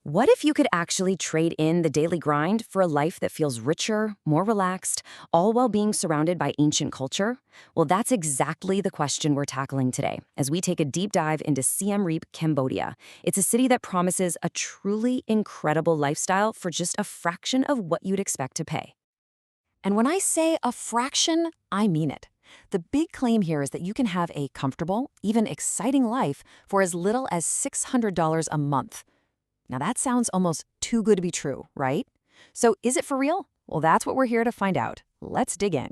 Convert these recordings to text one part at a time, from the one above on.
What if you could actually trade in the daily grind for a life that feels richer, more relaxed, all while being surrounded by ancient culture? Well, that's exactly the question we're tackling today as we take a deep dive into Siem Reap, Cambodia. It's a city that promises a truly incredible lifestyle for just a fraction of what you'd expect to pay. And when I say a fraction, I mean it. The big claim here is that you can have a comfortable, even exciting life for as little as $600 a month. Now that sounds almost too good to be true, right? So is it for real? Well, that's what we're here to find out. Let's dig in.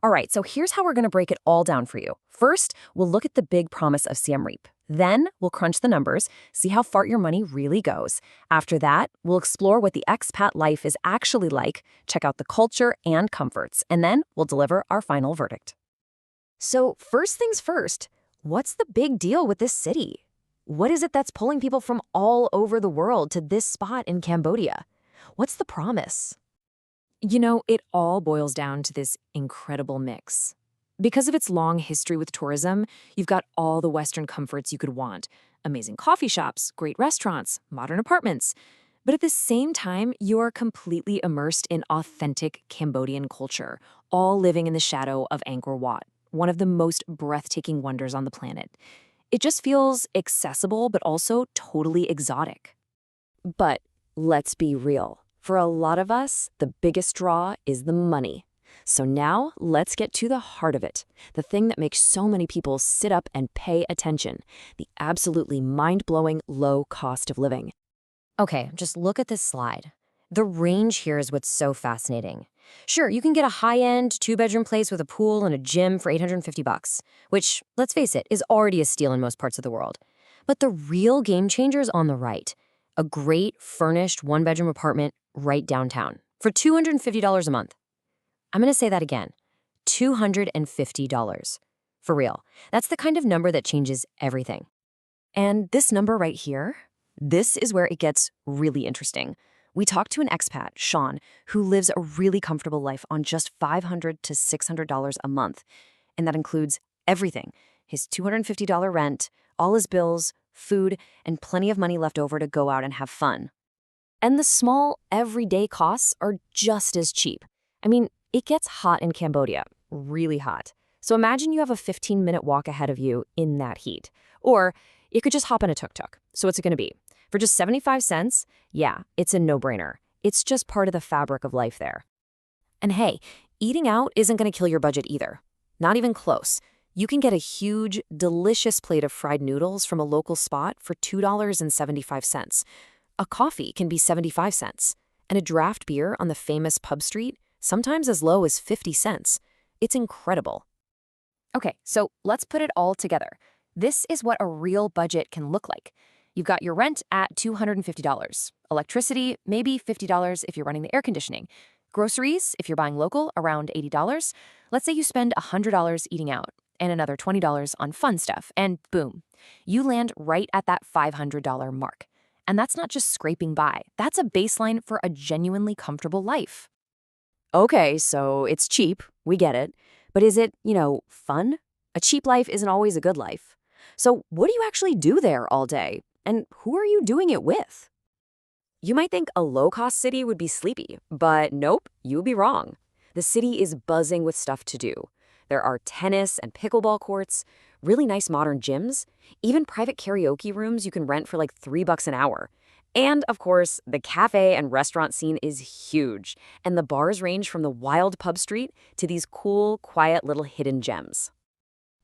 All right, so here's how we're going to break it all down for you. First, we'll look at the big promise of Siem Reap. Then, we'll crunch the numbers, see how far your money really goes. After that, we'll explore what the expat life is actually like, check out the culture and comforts, and then we'll deliver our final verdict. So, first things first, what's the big deal with this city? What is it that's pulling people from all over the world to this spot in Cambodia? What's the promise? It all boils down to this incredible mix. Because of its long history with tourism, you've got all the Western comforts you could want. Amazing coffee shops, great restaurants, modern apartments. But at the same time, you're completely immersed in authentic Cambodian culture, all living in the shadow of Angkor Wat, one of the most breathtaking wonders on the planet. It just feels accessible, but also totally exotic. But let's be real. For a lot of us, the biggest draw is the money. So now, let's get to the heart of it, the thing that makes so many people sit up and pay attention, the absolutely mind-blowing low cost of living. Okay, just look at this slide. The range here is what's so fascinating. Sure, you can get a high-end, two-bedroom place with a pool and a gym for $850, which, let's face it, is already a steal in most parts of the world. But the real game changer is on the right. A great, furnished, one-bedroom apartment right downtown for $250 a month. I'm going to say that again. $250. For real. That's the kind of number that changes everything. And this number right here, this is where it gets really interesting. We talked to an expat, Sean, who lives a really comfortable life on just $500 to $600 a month. And that includes everything. His $250 rent, all his bills, food, and plenty of money left over to go out and have fun. And the small, everyday costs are just as cheap. I mean, it gets hot in Cambodia, really hot. So imagine you have a 15-minute walk ahead of you in that heat. Or you could just hop in a tuk-tuk. So what's it going to be? For just 75 cents, yeah, it's a no-brainer. It's just part of the fabric of life there. And hey, eating out isn't going to kill your budget either. Not even close. You can get a huge, delicious plate of fried noodles from a local spot for $2.75. A coffee can be 75 cents, and a draft beer on the famous pub street, sometimes as low as 50 cents. It's incredible. Okay, so let's put it all together. This is what a real budget can look like. You've got your rent at $250. Electricity, maybe $50 if you're running the air conditioning. Groceries, if you're buying local, around $80. Let's say you spend $100 eating out and another $20 on fun stuff, and boom, you land right at that $500 mark. And that's not just scraping by. That's a baseline for a genuinely comfortable life. Okay, so it's cheap. We get it. But is it, fun? A cheap life isn't always a good life. So what do you actually do there all day? And who are you doing it with? You might think a low-cost city would be sleepy, but nope, you'd be wrong. The city is buzzing with stuff to do. There are tennis and pickleball courts, really nice modern gyms, even private karaoke rooms you can rent for like $3 an hour. And, of course, the cafe and restaurant scene is huge, and the bars range from the wild pub street to these cool, quiet little hidden gems.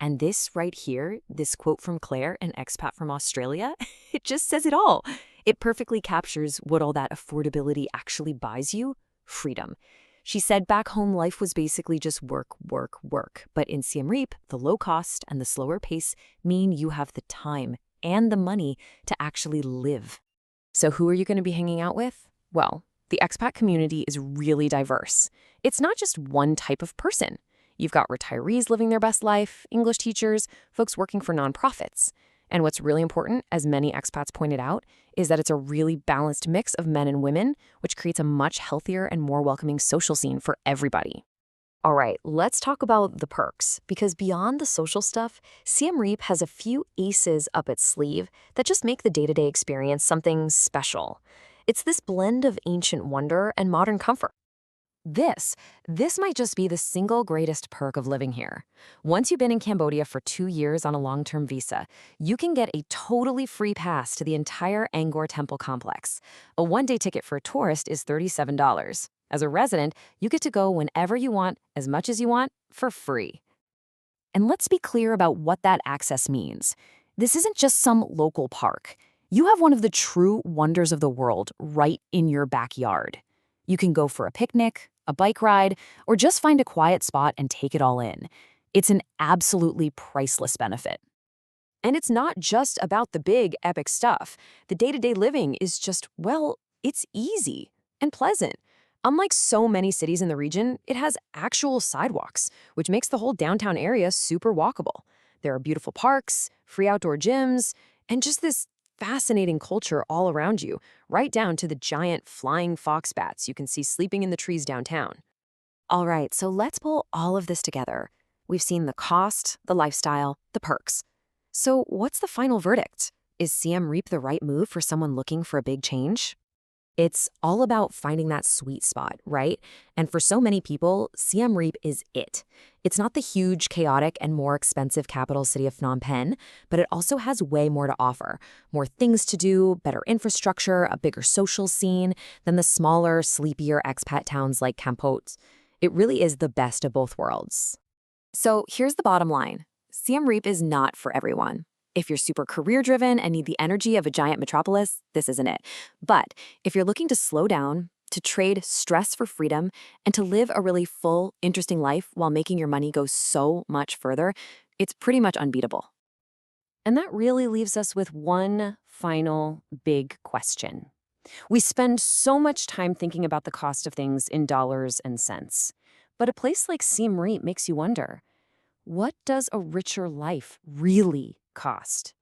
And this right here, this quote from Claire, an expat from Australia, it just says it all. It perfectly captures what all that affordability actually buys you: freedom. She said back home life was basically just work, work, work. But in Siem Reap, the low cost and the slower pace mean you have the time and the money to actually live. So who are you going to be hanging out with? Well, the expat community is really diverse. It's not just one type of person. You've got retirees living their best life, English teachers, folks working for nonprofits. And what's really important, as many expats pointed out, is that it's a really balanced mix of men and women, which creates a much healthier and more welcoming social scene for everybody. All right, let's talk about the perks, because beyond the social stuff, Siem Reap has a few aces up its sleeve that just make the day-to-day experience something special. It's this blend of ancient wonder and modern comfort. This, this might just be the single greatest perk of living here. Once you've been in Cambodia for 2 years on a long-term visa, you can get a totally free pass to the entire Angkor Temple complex. A one-day ticket for a tourist is $37. As a resident, you get to go whenever you want, as much as you want, for free. And let's be clear about what that access means. This isn't just some local park. You have one of the true wonders of the world right in your backyard. You can go for a picnic, a bike ride, or just find a quiet spot and take it all in. It's an absolutely priceless benefit. And it's not just about the big, epic stuff. The day-to-day living is just, well, it's easy and pleasant. Unlike so many cities in the region, it has actual sidewalks, which makes the whole downtown area super walkable. There are beautiful parks, free outdoor gyms, and just this fascinating culture all around you, right down to the giant flying fox bats you can see sleeping in the trees downtown. All right, so let's pull all of this together. We've seen the cost, the lifestyle, the perks. So what's the final verdict? Is Siem Reap the right move for someone looking for a big change? It's all about finding that sweet spot, right? And for so many people, Siem Reap is it. It's not the huge, chaotic, and more expensive capital city of Phnom Penh, but it also has way more to offer. More things to do, better infrastructure, a bigger social scene than the smaller, sleepier expat towns like Kampot. It really is the best of both worlds. So here's the bottom line. Siem Reap is not for everyone. If you're super career-driven and need the energy of a giant metropolis, this isn't it. But if you're looking to slow down, to trade stress for freedom, and to live a really full, interesting life while making your money go so much further, it's pretty much unbeatable. And that really leaves us with one final big question. We spend so much time thinking about the cost of things in dollars and cents. But a place like Siem Reap makes you wonder, what does a richer life really cost?